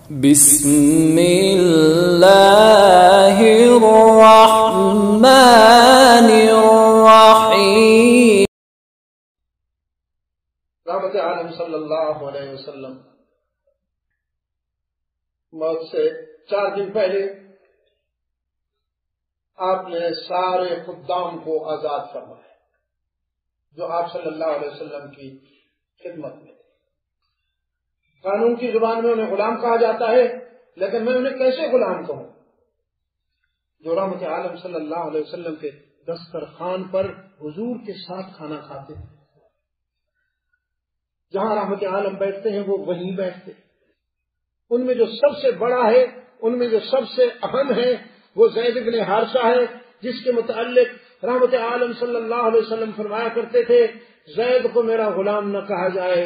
بسم اللہ الرحمن الرحیم۔ رحمت عالم صلی اللہ علیہ وسلم موت سے 4 دن پہلے آپ نے سارے خدام کو آزاد فرمایا جو آپ صلی اللہ علیہ وسلم کی خدمت میں تھے۔ قانون کی زبان میں انہیں غلام کہا جاتا ہے، لیکن میں انہیں کیسے غلام کہوں جو رحمت عالم صلی اللہ علیہ وسلم کے دسترخوان پر حضور کے ساتھ کھانا کھاتے ہیں۔ جہاں رحمت عالم بیٹھتے ہیں وہ وہیں بیٹھتے ہیں۔ ان میں جو سب سے بڑا ہے، ان میں جو سب سے اہم ہے وہ زید بن حارثہ ہے، جس کے متعلق رحمت عالم صلی اللہ علیہ وسلم فرمایا کرتے تھے زید کو میرا غلام نہ کہا جائے،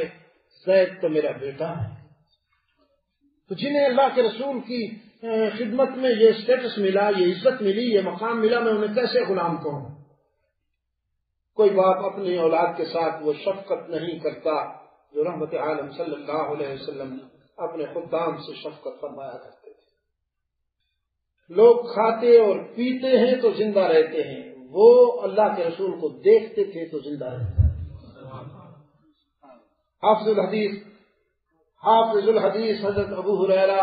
زید تو میرا بیٹا ہے۔ تو جنہیں اللہ کے رسول کی خدمت میں یہ اسٹیٹس ملا، یہ عزت ملی، یہ مقام ملا، میں انہیں کیسے غلام کہوں؟ کوئی باپ اپنی اولاد کے ساتھ وہ شفقت نہیں کرتا جو رحمت عالم صلی اللہ علیہ وسلم اپنے خدام سے شفقت فرمایا کرتے تھے۔ لوگ کھاتے اور پیتے ہیں تو زندہ رہتے ہیں، وہ اللہ کے رسول کو دیکھتے تھے تو زندہ رہتے ہیں۔ حافظ الحدیث حضرت ابو ہریرہ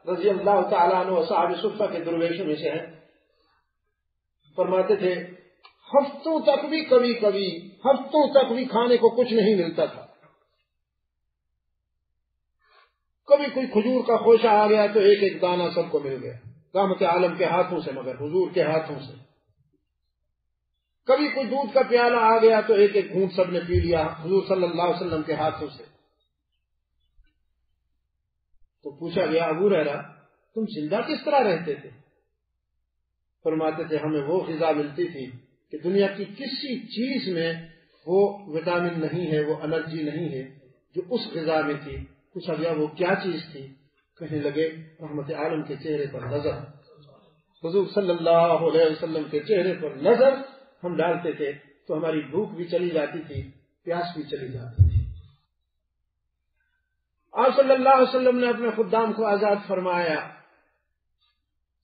رضی اللہ تعالیٰ عنہ صاحب صفہ کے درویشوں میں سے ہیں، فرماتے تھے ہفتوں تک بھی ہفتوں تک بھی کھانے کو کچھ نہیں ملتا تھا۔ کبھی کوئی کھجور کا خوشہ آ گیا تو ایک ایک دانہ سب کو مل گیا، رحمت عالم کے ہاتھوں سے، مگر حضور کے ہاتھوں سے۔ کبھی کوئی دودھ کا پیالہ آ گیا تو ایک ایک گھونٹ سب نے پی لیا، حضور صلی اللہ علیہ وسلم کے ہاتھوں سے۔ تو پوچھا گیا ابو ہریرہ تم زندہ کس طرح رہتے تھے؟ فرماتے تھے ہمیں وہ غذا ملتی تھی کہ دنیا کی کسی چیز میں وہ وٹامن نہیں ہے، وہ انرجی نہیں ہے جو اس غذا میں تھی۔ پوچھا گیا وہ کیا چیز تھی؟ کہنے لگے رحمت عالم کے چہرے پر نظر، حضور صلی اللہ علیہ وسلم کے چہرے پر نظر ہم ڈالتے تھے تو ہماری بھوک بھی چلی جاتی تھی، پیاس بھی چلی جاتی تھی۔ آپ صلی اللہ علیہ وسلم نے اپنے خدام کو آزاد فرمایا۔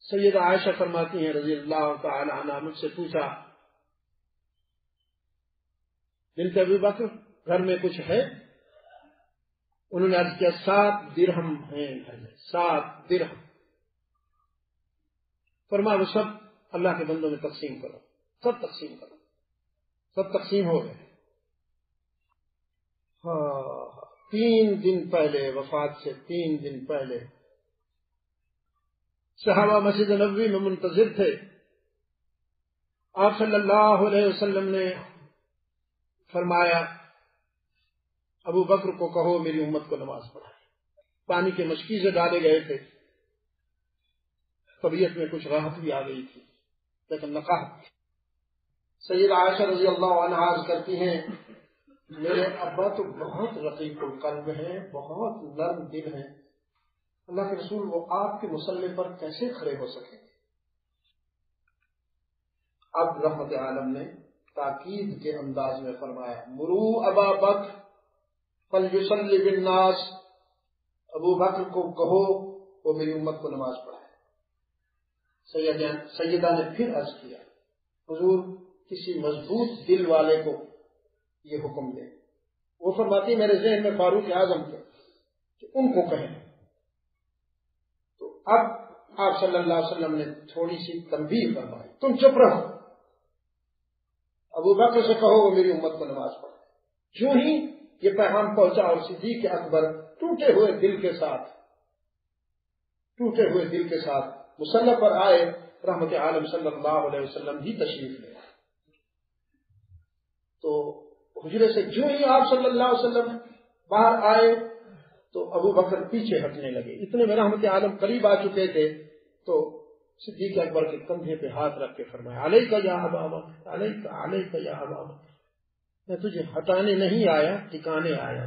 سیدہ عائشہ فرماتی ہیں رضی اللہ تعالی عنہا، مجھ سے پوچھا بنت ابی بکر گھر میں کچھ ہے؟ انہوں نے عرض کیا 7 درہم ہیں گھر میں، 7 درہم۔ فرمایا وہ سب اللہ کے بندوں میں تقسیم کرو، سب تقسیم کرو۔ سب تقسیم ہو گئے۔ 3 دن پہلے، وفات سے 3 دن پہلے صحابہ مسجد نبوی میں منتظر تھے۔ آپ صلی اللہ علیہ وسلم نے فرمایا ابو بکر کو کہو میری امت کو نماز پڑھائے۔ پانی کے مشکیزے ڈالے گئے تھے، طبیعت میں کچھ راحت بھی آ گئی تھی لیکن نقاہت تھی۔ سیدہ عائشہ رضی اللہ عنہا عرض کرتی ہیں میرے ابا تو بہت رقیق القلب ہیں، بہت نرم دل ہیں، اللہ کے رسول وہ آپ کے مصلی پر کیسے کھڑے ہو سکیں؟ اب رحمت عالم نے تاکید کے انداز میں فرمایا مرو ابا بکر فلیصلی بالناس، ابو بکر کو کہو وہ میری امت کو نماز پڑھائے۔ سیدہ نے پھر عرض کیا حضور کسی مضبوط دل والے کو یہ حکم دے۔ وہ فرماتی میرے ذہن میں فاروق اعظم تھے کہ ان کو کہیں۔ تو اب آپ صلی اللہ علیہ وسلم نے تھوڑی سی تنبیہ فرمائی تم چپ رہو، ابو بکر سے کہو وہ میری امت کو نماز پڑھائے۔ جو ہی یہ پیغام پہنچا اور صدیق اکبر ٹوٹے ہوئے دل کے ساتھ مصلی پر آئے، رحمت عالم صلی اللہ علیہ وسلم بھی تشریف لے آئے۔ تو حجرے سے جو ہی آپ صلی اللہ علیہ وسلم باہر آئے تو ابو بکر پیچھے ہٹنے لگے۔ اتنے میں رحمت عالم قریب آ چکے تھے تو صدیق اکبر کے کندھے پہ ہاتھ رکھ کے فرمایا علیک یا ابا بکر، علیک یا ابا بکر، میں تجھے ہٹانے نہیں آیا، ٹھکانے آیا۔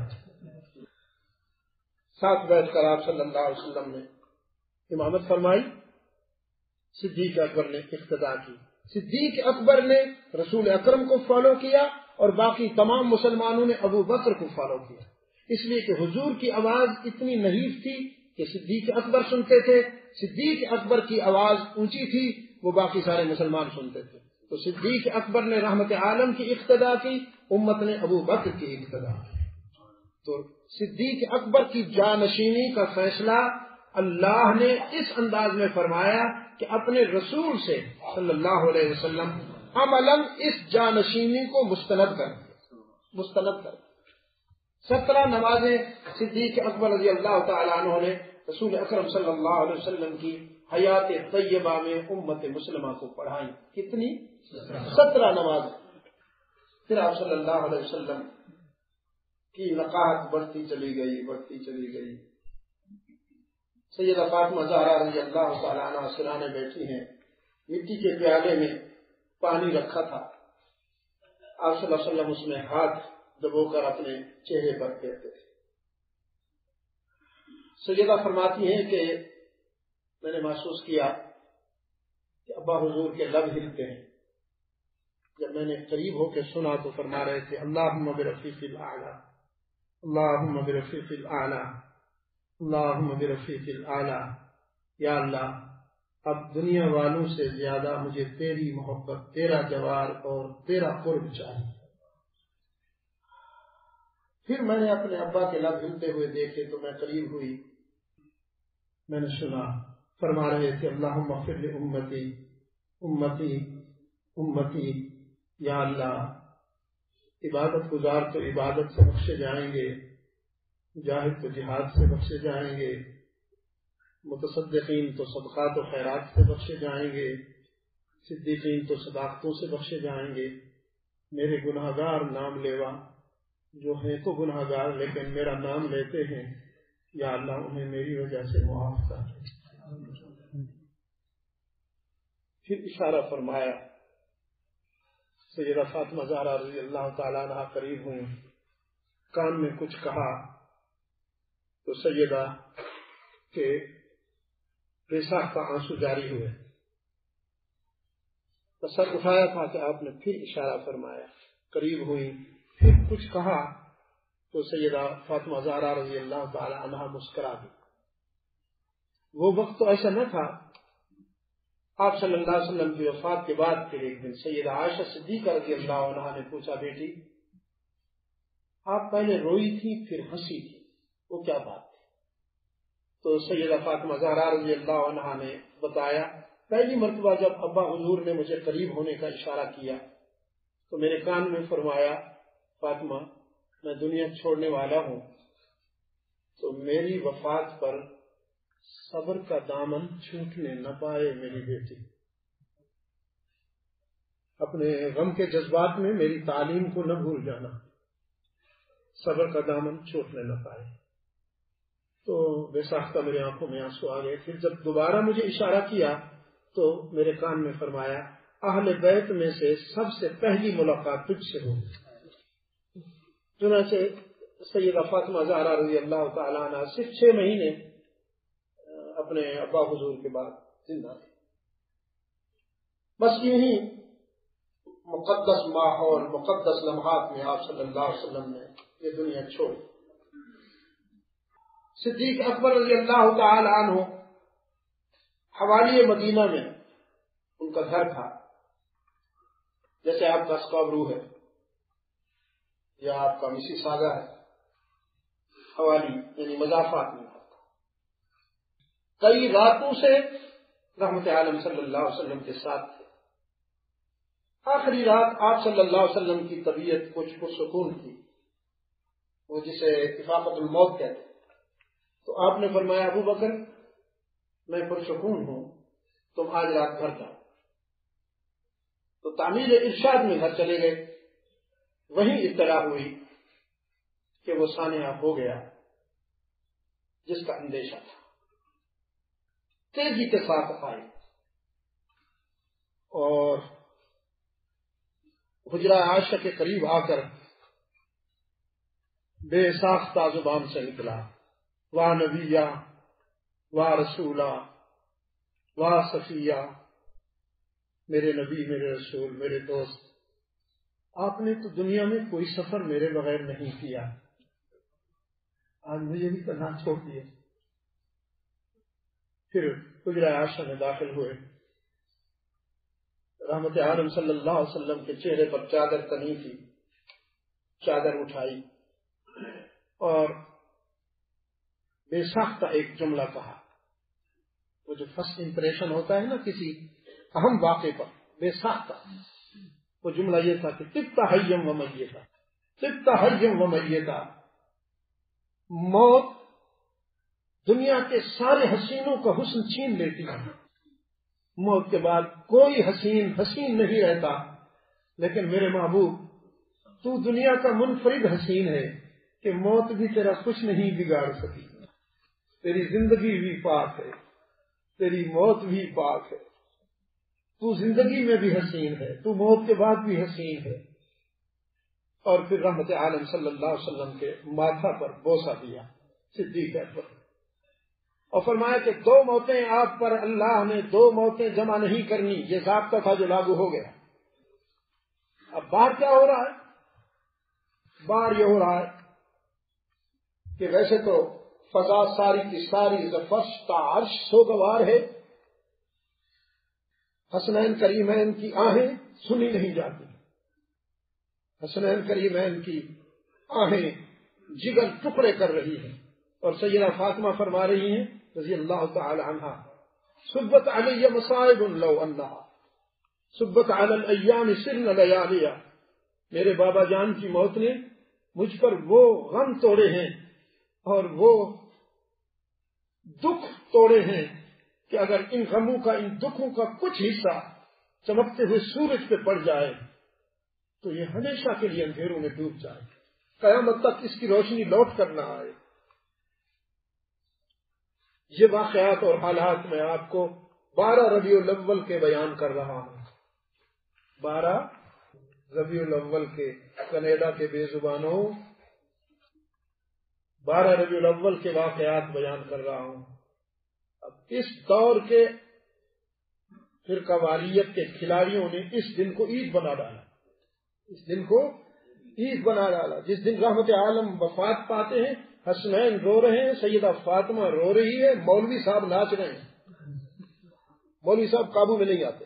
ساتھ بیٹھ کر آپ صلی اللہ علیہ وسلم نے امامت فرمائی، صدیق اکبر نے اقتداء کی۔ صدیق اکبر نے رسول اکرم کو فالو کیا اور باقی تمام مسلمانوں نے ابو بکر کو فالو کیا، اس لیے کہ حضور کی آواز اتنی نحیف تھی کہ کہ صدیق اکبر سنتے تھے، صدیق اکبر کی آواز اونچی تھی، وہ باقی سارے مسلمان سنتے تھے، تو صدیق اکبر نے رحمت عالم کی اقتدا کی، امت نے ابو بکر کی اقتدا کی۔ تو صدیق اکبر کی جانشینی کا فیصلہ اللہ نے اس انداز میں فرمایا کہ اپنے رسول سے صلی اللہ علیہ وسلم عملاً اس جانشینی کو مستند کر 17 نمازیں صدیق اکبر رضی اللہ تعالیٰ عنہ نے رسول اکرم صلی اللہ علیہ وسلم کی حیات طیبہ میں امت مسلمہ کو پڑھائی۔ کتنی؟ 17 نماز۔ پھر آپ صلی اللہ علیہ وسلم کی نقاہت بڑھتی چلی گئی۔ سیدہ فاطمہ زہرا رضی اللہ تعالیٰ عنہ سرانے بیٹھی ہیں، مٹی کے پیالے میں پانی رکھا تھا، آپ صلی اللہ علیہ وسلم اس میں ہاتھ دبو کر اپنے چہرے پر پھیرتے تھے۔ سیدہ فرماتی ہیں کہ میں نے محسوس کیا کہ ابا حضور کے لب ہلتے ہیں۔ جب میں نے قریب ہو کے سنا تو فرما رہے تھے اللہم برفیق الاعلی، اللہم برفیق الاعلی، اللہم برفیق الاعلی، یا اللہ اب دنیا والوں سے زیادہ مجھے تیری محبت، تیرا جوار اور تیرا قرب چاہیے۔ پھر میں نے اپنے ابا کے لب ہلتے ہوئے دیکھے تو میں قریب ہوئی، میں نے سنا فرما رہے تھے اللہم اغفر لامتی، امتی امتی، یا اللہ عبادت گزار تو عبادت سے بخشے جائیں گے، مجاہد تو جہاد سے بخشے جائیں گے، متصدقین تو صدقات و خیرات سے بخشے جائیں گے، صدیقین تو صداقتوں سے بخشے جائیں گے، میرے گناہگار نام لیوا جو ہیں تو گناہگار لیکن میرا نام لیتے ہیں، یا اللہ انہیں میری وجہ سے معاف کر۔ پھر اشارہ فرمایا، سیدہ فاطمہ زہرا رضی اللہ تعالیٰ عنہ قریب ہوئی، کان میں کچھ کہا تو سیدہ کے ریساخ کا آنسو جاری ہوئے، تو سر اٹھایا تھا کہ آپ نے پھر اشارہ فرمایا، قریب ہوئی، پھر کچھ کہا تو سیدہ فاطمہ زہرا رضی اللہ تعالی عنہا مسکرا دی۔ وہ وقت تو ایسا نہ تھا، آپ صلی اللہ علیہ وسلم کی وفات کے بعد پھر ایک دن سیدہ عائشہ صدیقہ رضی اللہ عنہا نے پوچھا بیٹی آپ پہلے روئی تھی پھر ہنسی تھی، وہ کیا بات ہے؟ تو سیدہ فاطمہ زہرا رضی اللہ عنہا نے بتایا پہلی مرتبہ جب ابا حضور نے مجھے قریب ہونے کا اشارہ کیا تو میرے کان میں فرمایا فاطمہ میں دنیا چھوڑنے والا ہوں تو میری وفات پر صبر کا دامن چھوٹنے نہ پائے میری بیٹی، اپنے غم کے جذبات میں میری تعلیم کو نہ بھول جانا، صبر کا دامن چھوٹنے نہ پائے۔ تو بے ساختہ میری آنکھوں میں آنسو آ گئے۔ پھر جب دوبارہ مجھے اشارہ کیا تو میرے کان میں فرمایا اہل بیت میں سے سب سے پہلی ملاقات تجھ سے ہوگی۔ چنانچہ سیدہ فاطمہ زہرا رضی اللہ تعالیٰ عنہ صرف 6 مہینے اپنے ابا حضور کے بعد زندہ تھے۔ بس یوں ہی مقدس ماحول، مقدس لمحات میں آپ صلی اللہ علیہ وسلم نے یہ دنیا چھوڑی۔ صدیق اکبر رضی اللہ تعالی عنہ حوالی مدینہ میں ان کا گھر تھا، جیسے آپ کا اسکابرو ہے یا آپ کا مسی ساگا ہے، حوالی یعنی مضافات میں۔ کئی راتوں سے رحمت عالم صلی اللہ علیہ وسلم کے ساتھ تھے۔ آخری رات آپ صلی اللہ علیہ وسلم کی طبیعت کچھ پرسکون تھی، وہ جسے افاقت الموت کہتے، تو آپ نے فرمایا ابو بکر میں پرسکون ہوں، تم آج رات گھر جاؤ۔ تو تعمیر ارشاد میں گھر چلے گئے، وہیں اطلاع ہوئی کہ وہ سانحہ ہو گیا جس کا اندیشہ تھا۔ تیزی کے ساتھ آئے اور حجرہ عائشہ کے قریب آ کر بے ساختہ زبان سے نکلا وا نبیہ وا رسولہ وا صفیہ، میرے نبی، میرے رسول، میرے دوست، آپ نے تو دنیا میں کوئی سفر میرے بغیر نہیں کیا، آج مجھے بھی کرنا چھوڑ دیا۔ پھر حجرہ عائشہ میں داخل ہوئے. رحمت عالم صلی اللہ علیہ وسلم کے چہرے پر چادر تنی تھی. چادر اٹھائی اور بے ساختہ ایک جملہ کہا. وہ جو فرسٹ امپریشن ہوتا ہے نا کسی اہم واقعے پر، بے ساختہ وہ جملہ یہ تھا کہ طبت حیم و میتا، طبت حیم و میتا. موت دنیا کے سارے حسینوں کا حسن چھین لیتی ہے. موت کے بعد کوئی حسین نہیں رہتا. لیکن میرے محبوب، تو دنیا کا منفرد حسین ہے کہ موت بھی تیرا کچھ نہیں بگاڑ سکی. تیری زندگی بھی پاک ہے، تیری موت بھی پاک ہے. تو زندگی میں بھی حسین ہے، تو موت کے بعد بھی حسین ہے. اور پھر رحمت عالم صلی اللہ علیہ وسلم کے ماتھا پر بوسہ دیا صدیق اکبر، اور فرمایا کہ 2 موتیں آپ پر اللہ نے 2 موتیں جمع نہیں کرنی. یہ ضابطہ تھا جو لاگو ہو گیا. اب بات کیا ہو رہا ہے؟ بار یہ ہو رہا ہے کہ ویسے تو فضا ساری کی ساری زفرش کا عرش سوگوار ہے. حسنین کریمین کی آہیں سنی نہیں جاتی. حسنین کریمین کی آہیں جگر ٹکڑے کر رہی ہیں. اور سیدہ فاطمہ فرما رہی ہیں رضی اللہ تعالی عنہا، صبت علی مصائب لو انہا صبت علی الایام سرن لیالیا. میرے بابا جان کی موت نے مجھ پر وہ غم توڑے ہیں اور وہ دکھ توڑے ہیں کہ اگر ان غموں کا، ان دکھوں کا کچھ حصہ چمکتے ہوئے سورج پہ پڑ جائے تو یہ ہمیشہ کے لیے اندھیروں میں ڈوب جائے، قیامت تک اس کی روشنی لوٹ کر نہ آئے. یہ واقعات اور حالات میں آپ کو 12 ربیع الاول کے بیان کر رہا ہوں. 12 ربیع الاول کے، کینیڈا کے بے زبانوں، 12 ربیع الاول کے واقعات بیان کر رہا ہوں. اب اس دور کے فرقہ واریت کے کھلاڑیوں نے اس دن کو عید بنا ڈالا. اس دن کو عید بنا ڈالا جس دن رحمت عالم وفات پاتے ہیں. حسنین رو رہے ہیں، سیدہ فاطمہ رو رہی ہے، مولوی صاحب ناچ رہے ہیں. مولوی صاحب قابو میں نہیں آتے.